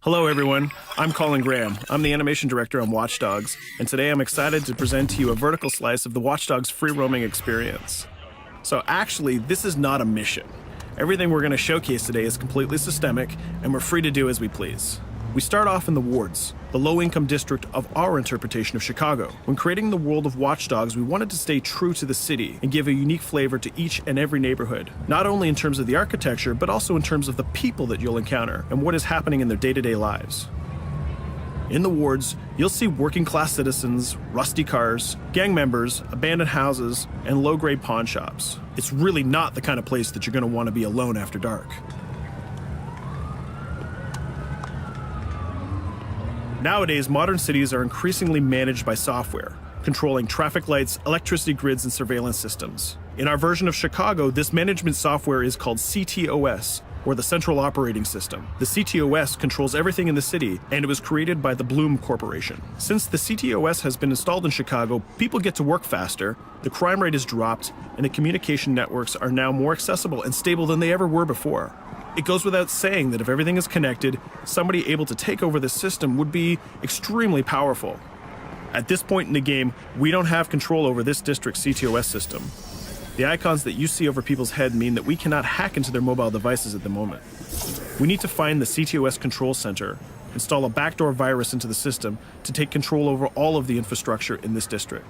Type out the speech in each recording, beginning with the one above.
Hello everyone, I'm Colin Graham. I'm the animation director on Watch Dogs, and today I'm excited to present to you a vertical slice of the Watch Dogs free roaming experience. So actually, this is not a mission. Everything we're going to showcase today is completely systemic, and we're free to do as we please. We start off in the wards, the low-income district of our interpretation of Chicago. When creating the world of Watch Dogs, we wanted to stay true to the city and give a unique flavor to each and every neighborhood, not only in terms of the architecture, but also in terms of the people that you'll encounter and what is happening in their day-to-day lives. In the wards, you'll see working-class citizens, rusty cars, gang members, abandoned houses, and low-grade pawn shops. It's really not the kind of place that you're going to want to be alone after dark. Nowadays, modern cities are increasingly managed by software, controlling traffic lights, electricity grids, and surveillance systems. In our version of Chicago, this management software is called CTOS, or the Central Operating System. The CTOS controls everything in the city, and it was created by the Bloom Corporation. Since the CTOS has been installed in Chicago, people get to work faster, the crime rate is dropped, and the communication networks are now more accessible and stable than they ever were before. It goes without saying that if everything is connected, somebody able to take over the system would be extremely powerful. At this point in the game, we don't have control over this district's CTOS system. The icons that you see over people's head mean that we cannot hack into their mobile devices at the moment. We need to find the CTOS control center, install a backdoor virus into the system to take control over all of the infrastructure in this district.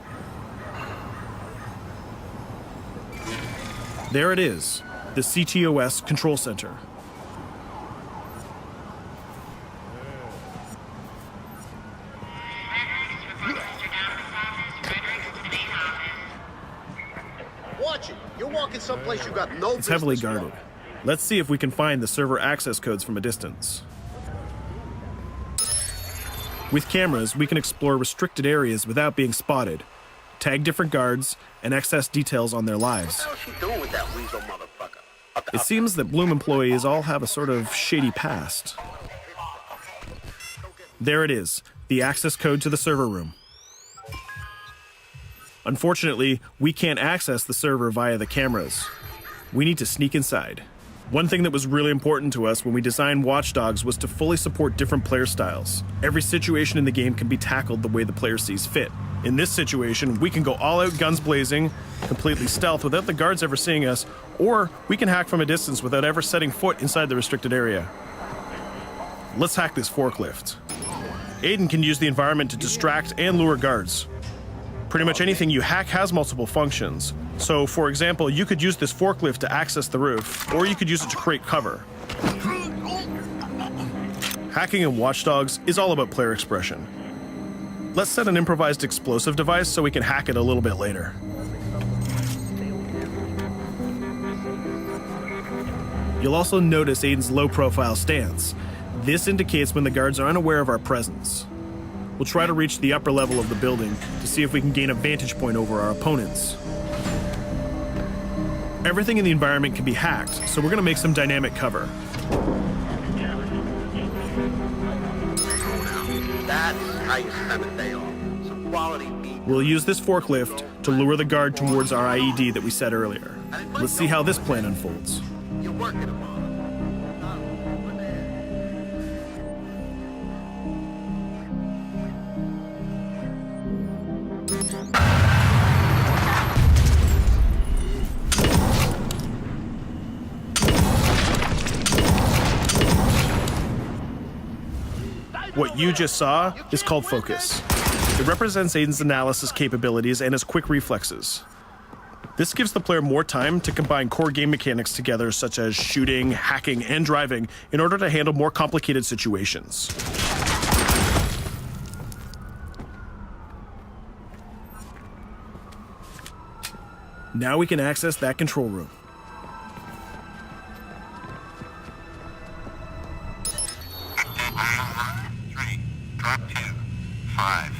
There it is, the CTOS control center. Watch it. You're walking someplace you got no business. It's heavily guarded. Let's see if we can find the server access codes from a distance. With cameras, we can explore restricted areas without being spotted, tag different guards, and access details on their lives. What the hell is she doing with that weasel motherfucker? It seems that Bloom employees all have a sort of shady past. There it is, the access code to the server room. Unfortunately, we can't access the server via the cameras. We need to sneak inside. One thing that was really important to us when we designed Watch Dogs was to fully support different player styles. Every situation in the game can be tackled the way the player sees fit. In this situation, we can go all out guns blazing, completely stealth without the guards ever seeing us, or we can hack from a distance without ever setting foot inside the restricted area. Let's hack this forklift. Aiden can use the environment to distract and lure guards. Pretty much anything you hack has multiple functions. So, for example, you could use this forklift to access the roof, or you could use it to create cover. Hacking in Watch Dogs is all about player expression. Let's set an improvised explosive device so we can hack it a little bit later. You'll also notice Aiden's low-profile stance. This indicates when the guards are unaware of our presence. We'll try to reach the upper level of the building to see if we can gain a vantage point over our opponents. Everything in the environment can be hacked, so we're going to make some dynamic cover. That's how you spend a day off. Some quality meat. We'll use this forklift to lure the guard towards our IED that we set earlier. Let's see how this plan unfolds. You're working them on. What you just saw is called focus. It represents Aiden's analysis capabilities and his quick reflexes. This gives the player more time to combine core game mechanics together, such as shooting, hacking, and driving, in order to handle more complicated situations. Now we can access that control room. Drop 2, 5.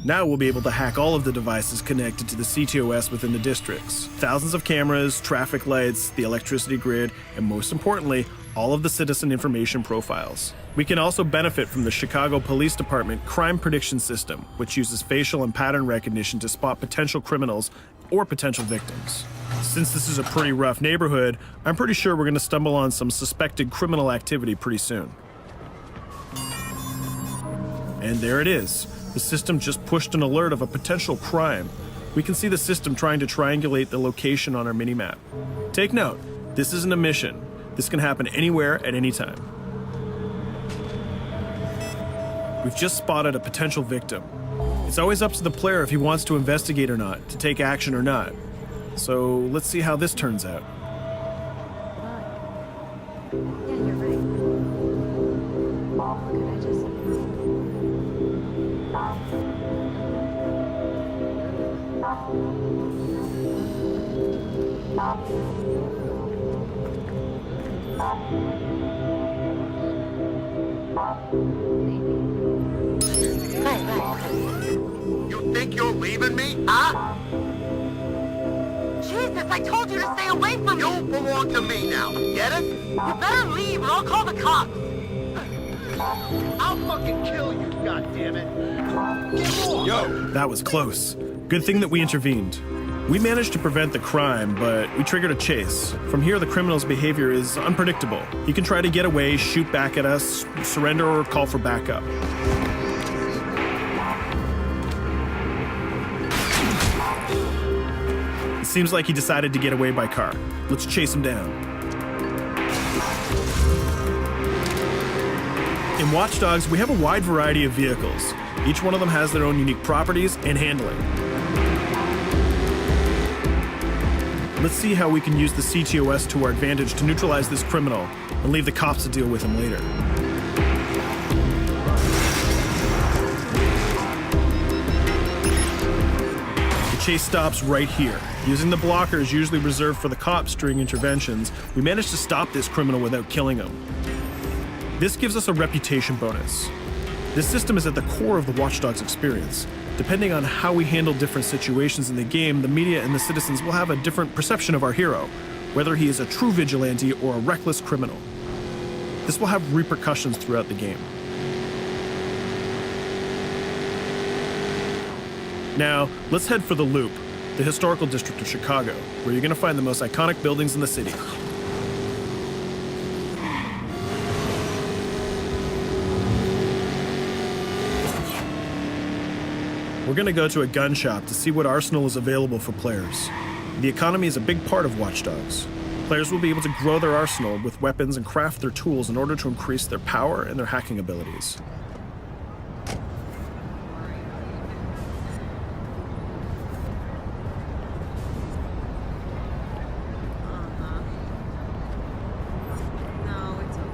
Now we'll be able to hack all of the devices connected to the CTOS within the districts. Thousands of cameras, traffic lights, the electricity grid, and most importantly, all of the citizen information profiles. We can also benefit from the Chicago Police Department Crime Prediction System, which uses facial and pattern recognition to spot potential criminals or potential victims. Since this is a pretty rough neighborhood, I'm pretty sure we're going to stumble on some suspected criminal activity pretty soon. And there it is. The system just pushed an alert of a potential crime. We can see the system trying to triangulate the location on our minimap. Take note, this isn't a mission. This can happen anywhere at any time. We've just spotted a potential victim. It's always up to the player if he wants to investigate or not, to take action or not. So let's see how this turns out. Yeah, you're right. Could I just... You think you're leaving me? Huh? Jesus, I told you to stay away from me! You belong to me now. Get it? You better leave or I'll call the cops! I'll fucking kill you, goddammit. Get off! Yo! That was close. Good thing that we intervened. We managed to prevent the crime, but we triggered a chase. From here, the criminal's behavior is unpredictable. He can try to get away, shoot back at us, surrender, or call for backup. It seems like he decided to get away by car. Let's chase him down. In Watch Dogs, we have a wide variety of vehicles. Each one of them has their own unique properties and handling. Let's see how we can use the CTOS to our advantage to neutralize this criminal and leave the cops to deal with him later. The chase stops right here. Using the blockers usually reserved for the cops during interventions, we managed to stop this criminal without killing him. This gives us a reputation bonus. This system is at the core of the Watch Dogs experience. Depending on how we handle different situations in the game, the media and the citizens will have a different perception of our hero, whether he is a true vigilante or a reckless criminal. This will have repercussions throughout the game. Now, let's head for the Loop, the historical district of Chicago, where you're going to find the most iconic buildings in the city. We're going to go to a gun shop to see what arsenal is available for players. The economy is a big part of Watch Dogs. Players will be able to grow their arsenal with weapons and craft their tools in order to increase their power and their hacking abilities. No, it's okay.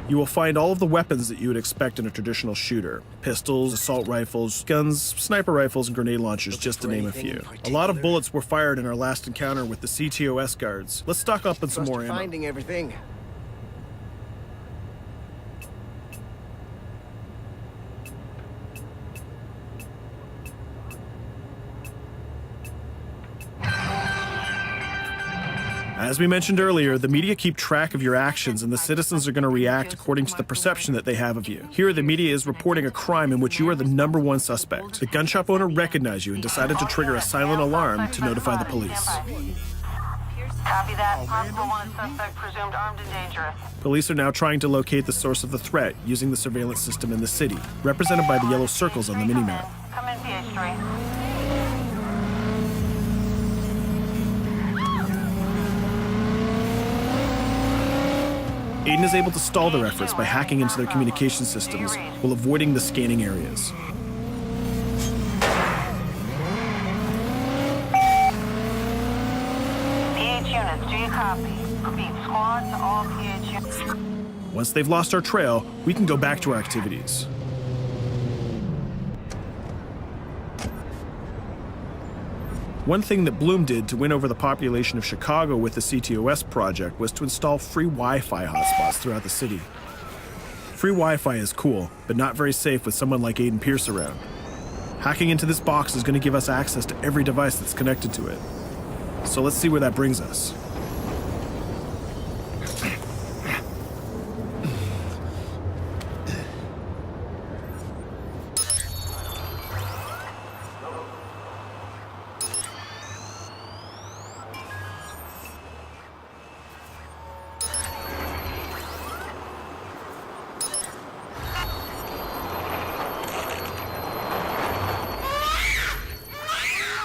You will find all of the weapons that you would expect in a traditional shooter. Pistols, assault rifles, guns, sniper rifles, and grenade launchers, just to name a few. A lot of bullets were fired in our last encounter with the CTOS guards. Let's stock up on some more ammo. Finding everything. As we mentioned earlier, the media keep track of your actions and the citizens are going to react according to the perception that they have of you. Here, the media is reporting a crime in which you are the #1 suspect. The gun shop owner recognized you and decided to trigger a silent alarm to notify the police. Copy that. Possible one suspect presumed armed and dangerous. Police are now trying to locate the source of the threat using the surveillance system in the city, represented by the yellow circles on the minimap. Come in, PH3. Aiden is able to stall their efforts by hacking into their communication systems while avoiding the scanning areas. PH units, do you copy? Repeat, squad to all PH units. Once they've lost our trail, we can go back to our activities. One thing that Bloom did to win over the population of Chicago with the CTOS project was to install free Wi-Fi hotspots throughout the city. Free Wi-Fi is cool, but not very safe with someone like Aiden Pierce around. Hacking into this box is going to give us access to every device that's connected to it. So let's see where that brings us.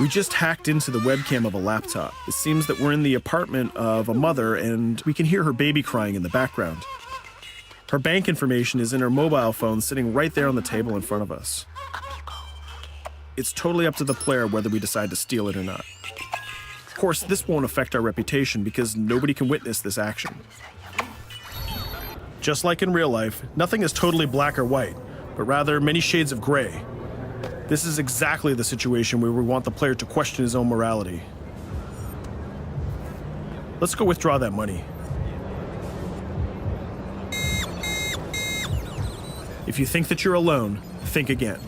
We just hacked into the webcam of a laptop. It seems that we're in the apartment of a mother and we can hear her baby crying in the background. Her bank information is in her mobile phone sitting right there on the table in front of us. It's totally up to the player whether we decide to steal it or not. Of course, this won't affect our reputation because nobody can witness this action. Just like in real life, nothing is totally black or white, but rather many shades of gray. This is exactly the situation where we want the player to question his own morality. Let's go withdraw that money. If you think that you're alone, think again.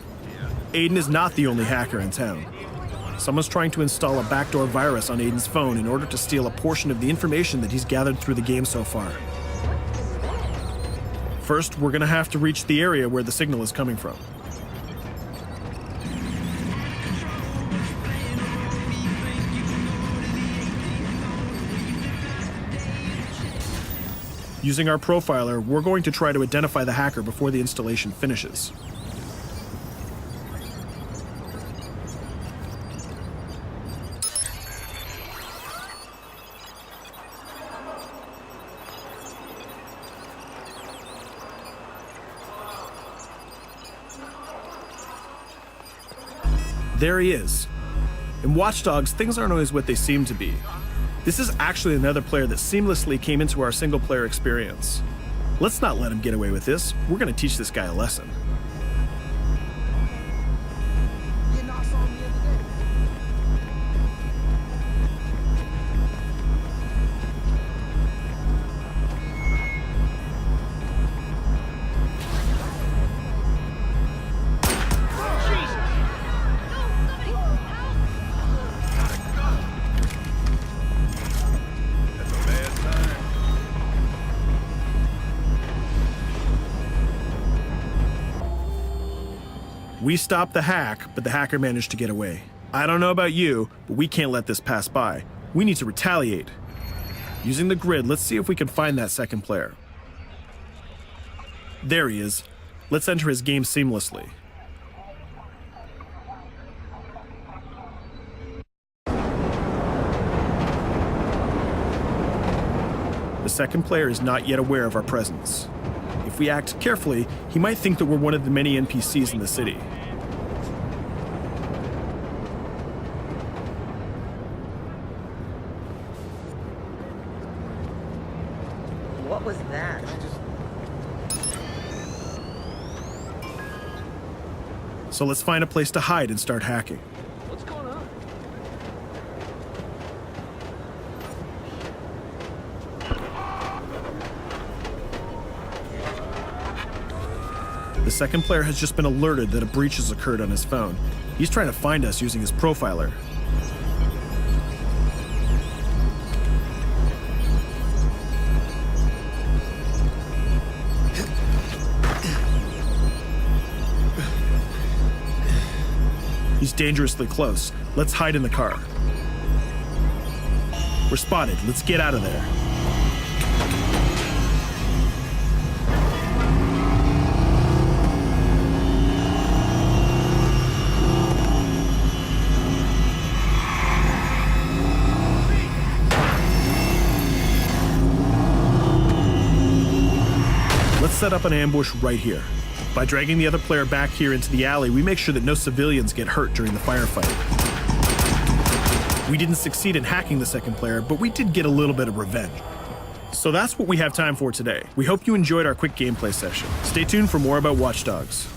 Aiden is not the only hacker in town. Someone's trying to install a backdoor virus on Aiden's phone in order to steal a portion of the information that he's gathered through the game so far. First, we're gonna have to reach the area where the signal is coming from. Using our profiler, we're going to try to identify the hacker before the installation finishes. There he is. In Watch Dogs, things aren't always what they seem to be. This is actually another player that seamlessly came into our single-player experience. Let's not let him get away with this. We're gonna teach this guy a lesson. We stopped the hack, but the hacker managed to get away. I don't know about you, but we can't let this pass by. We need to retaliate. Using the grid, let's see if we can find that second player. There he is. Let's enter his game seamlessly. The second player is not yet aware of our presence. If we act carefully, he might think that we're one of the many NPCs in the city. What was that? So let's find a place to hide and start hacking. What's going on? The second player has just been alerted that a breach has occurred on his phone. He's trying to find us using his profiler. He's dangerously close. Let's hide in the car. We're spotted. Let's get out of there. Let's set up an ambush right here. By dragging the other player back here into the alley, we make sure that no civilians get hurt during the firefight. We didn't succeed in hacking the second player, but we did get a little bit of revenge. So that's what we have time for today. We hope you enjoyed our quick gameplay session. Stay tuned for more about Watch Dogs.